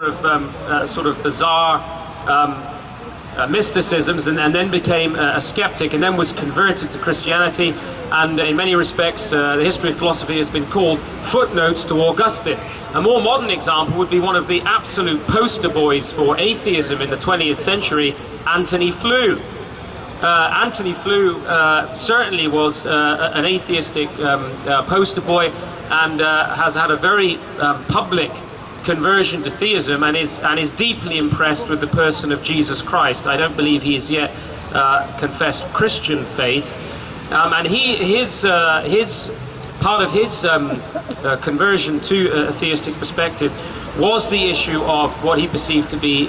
sort of bizarre mysticisms, and then became a skeptic, and then was converted to Christianity, and in many respects the history of philosophy has been called footnotes to Augustine. A more modern example would be one of the absolute poster boys for atheism in the 20th century, Antony Flew. Antony Flew certainly was an atheistic poster boy, and has had a very public conversion to theism, and is deeply impressed with the person of Jesus Christ. I don't believe he has yet confessed Christian faith, and part of his conversion to a theistic perspective was the issue of what he perceived to be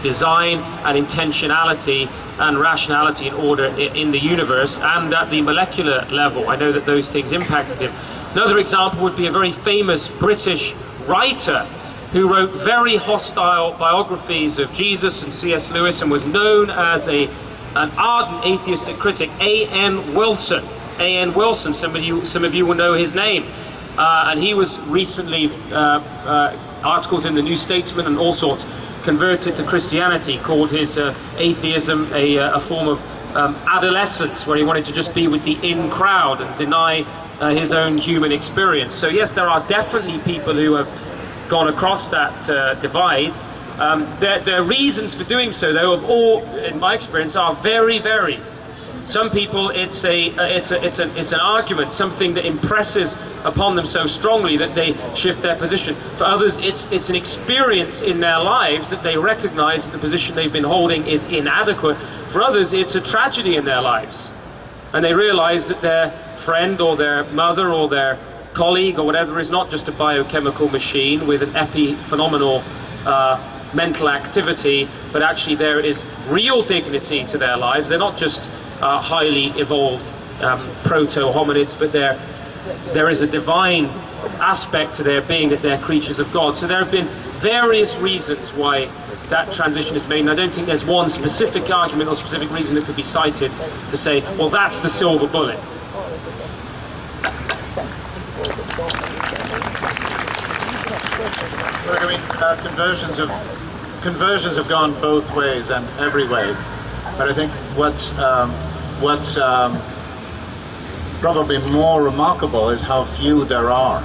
design and intentionality and rationality in order in the universe, and at the molecular level. I know that those things impacted him. Another example would be a very famous British writer who wrote very hostile biographies of Jesus and C.S. Lewis, and was known as an ardent atheistic critic, A.N. Wilson. A.N. Wilson, some of you will know his name. And he was recently, articles in the New Statesman and all sorts, converted to Christianity, called his atheism a form of adolescence, where he wanted to just be with the in crowd and deny his own human experience. So yes, there are definitely people who have gone across that divide. Their reasons for doing so, though, of all, in my experience, are very varied. Some people, it's an argument, something that impresses upon them so strongly that they shift their position. For others, it's an experience in their lives that they recognize that the position they've been holding is inadequate. For others, it's a tragedy in their lives, and they realize that their friend or their mother or their colleague or whatever is not just a biochemical machine with an epiphenomenal mental activity, but actually there is real dignity to their lives. They're not just highly evolved proto-hominids, but there is a divine aspect to their being, that they're creatures of God. So there have been various reasons why that transition is made, and I don't think there's one specific argument or specific reason that could be cited to say, well, that's the silver bullet. Look, I mean, conversions have gone both ways and every way, but I think what's probably more remarkable is how few there are.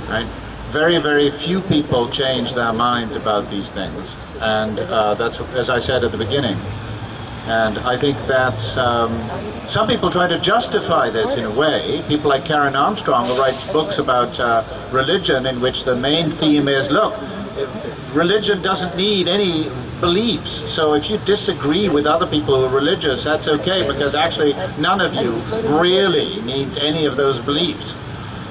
Right? Very, very few people change their minds about these things, and that's, as I said at the beginning. And I think that's, some people try to justify this in a way. People like Karen Armstrong, who writes books about religion, in which the main theme is, look, religion doesn't need any beliefs. So if you disagree with other people who are religious, that's okay, because actually none of you really needs any of those beliefs.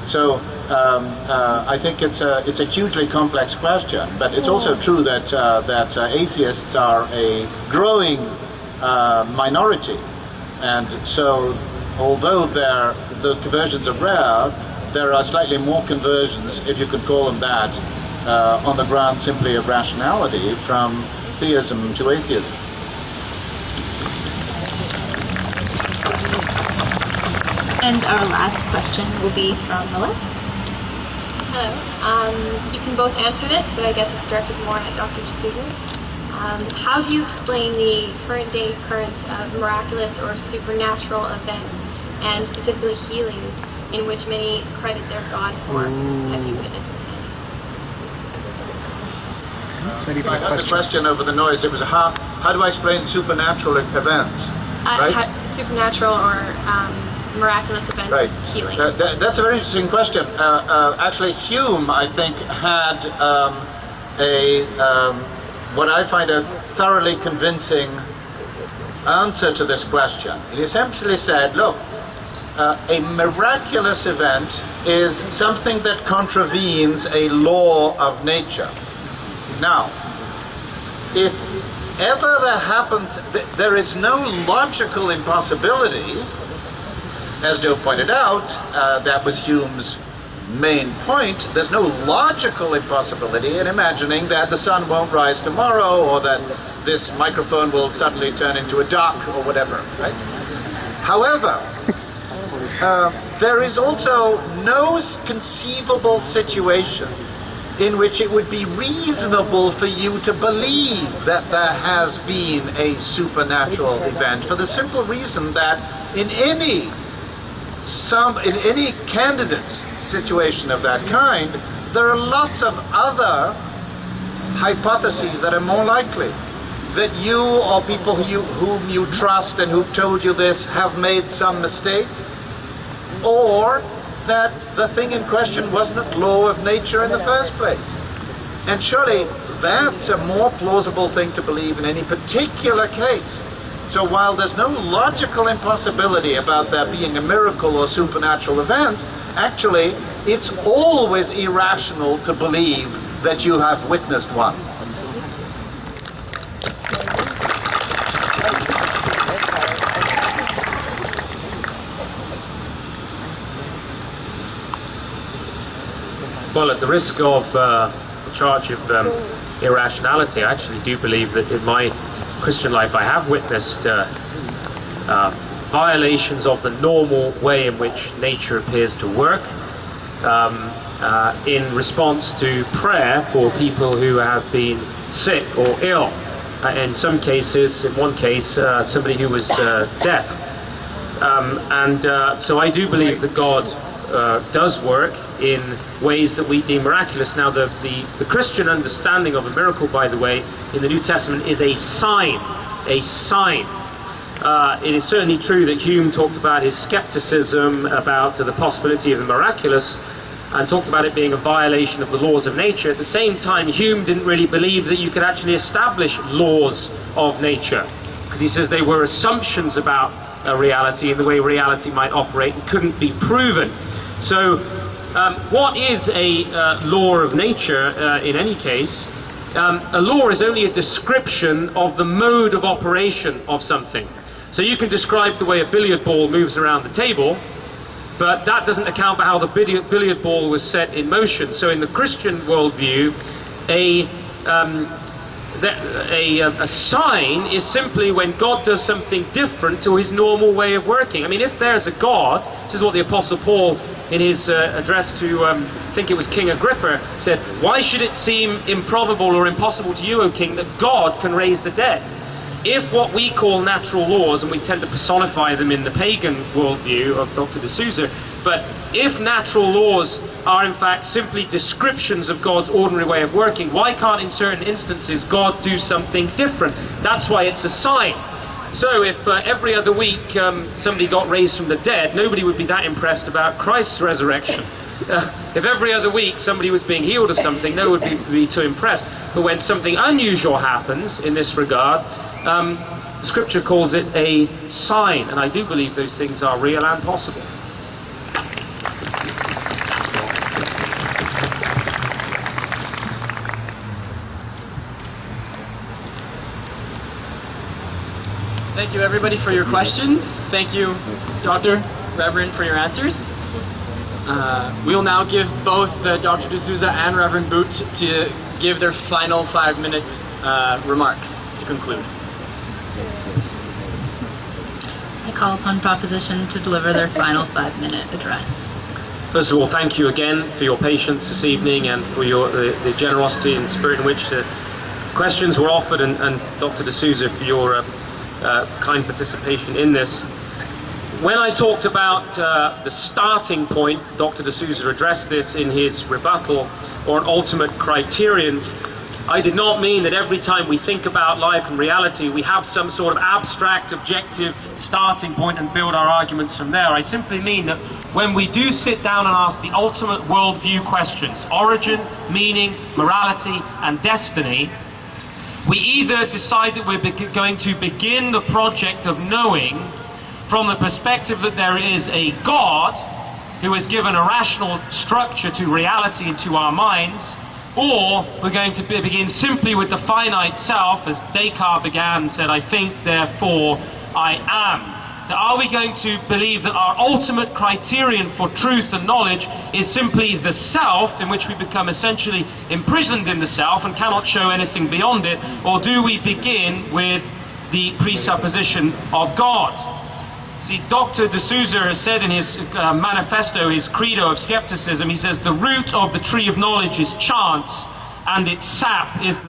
So I think it's a hugely complex question, but it's also true that atheists are a growing minority, and so although the conversions are rare, there are slightly more conversions, if you could call them that, on the ground simply of rationality, from theism to atheism. And our last question will be from the left. Hello. You can both answer this, but I guess it's directed more at Dr. Sousa. How do you explain the current day occurrence of miraculous or supernatural events, and specifically healings, in which many credit their God for? Have you witnessed any? I got the question over the noise. It was how do I explain supernatural events? Right? Supernatural or miraculous events, right. Healing. That's a very interesting question. Actually, Hume, I think, had what I find a thoroughly convincing answer to this question. He essentially said, look, a miraculous event is something that contravenes a law of nature. Now, if ever there happens, there is no logical impossibility, as Joe pointed out, that was Hume's main point. There's no logical impossibility in imagining that the sun won't rise tomorrow, or that this microphone will suddenly turn into a duck, or whatever, right? However, there is also no conceivable situation in which it would be reasonable for you to believe that there has been a supernatural event, for the simple reason that in any candidate situation of that kind, there are lots of other hypotheses that are more likely. That you or people whom you trust and who've told you this have made some mistake, or that the thing in question wasn't a law of nature in the first place. And surely that's a more plausible thing to believe in any particular case. So while there's no logical impossibility about there being a miracle or supernatural event, actually it's always irrational to believe that you have witnessed one. Well, at the risk of the charge of irrationality, I actually do believe that in my Christian life I have witnessed violations of the normal way in which nature appears to work in response to prayer for people who have been sick or ill. In some cases, in one case, somebody who was deaf. So I do believe that God does work in ways that we deem miraculous. Now, the Christian understanding of a miracle, by the way, in the New Testament is a sign. A sign. It is certainly true that Hume talked about his skepticism about the possibility of the miraculous and talked about it being a violation of the laws of nature. At the same time, Hume didn't really believe that you could actually establish laws of nature, because he says they were assumptions about reality and the way reality might operate and couldn't be proven. So what is a law of nature in any case? A law is only a description of the mode of operation of something. So you can describe the way a billiard ball moves around the table, but that doesn't account for how the billiard ball was set in motion. So in the Christian worldview, a sign is simply when God does something different to his normal way of working. I mean, if there's a God, this is what the Apostle Paul in his address to, I think it was King Agrippa, said, "Why should it seem improbable or impossible to you, O King, that God can raise the dead?" If what we call natural laws, and we tend to personify them in the pagan worldview of Dr. de Sousa, but if natural laws are in fact simply descriptions of God's ordinary way of working, why can't in certain instances God do something different? That's why it's a sign. So if every other week somebody got raised from the dead, nobody would be that impressed about Christ's resurrection. If every other week somebody was being healed of something, no one would be too impressed. But when something unusual happens in this regard, Scripture calls it a sign, and I do believe those things are real and possible. Thank you, everybody, for your questions. Thank you, Dr. Reverend, for your answers. We will now give both Dr. de Sousa and Reverend Boot to give their final 5-minute remarks to conclude. I call upon Proposition to deliver their final 5-minute address. First of all, thank you again for your patience this evening and for your the generosity and spirit in which the questions were offered, and Dr. de Sousa for your kind participation in this. When I talked about the starting point, Dr. de Sousa addressed this in his rebuttal, or an ultimate criterion. I did not mean that every time we think about life and reality we have some sort of abstract, objective starting point and build our arguments from there. I simply mean that when we do sit down and ask the ultimate worldview questions, origin, meaning, morality and destiny, we either decide that we're going to begin the project of knowing from the perspective that there is a God who has given a rational structure to reality and to our minds, or we're going to begin simply with the finite self, as Descartes began and said, "I think, therefore I am." Now, are we going to believe that our ultimate criterion for truth and knowledge is simply the self, in which we become essentially imprisoned in the self and cannot show anything beyond it, or do we begin with the presupposition of God? See, Dr. de Sousa has said in his manifesto, his credo of skepticism, he says, the root of the tree of knowledge is chance, and its sap is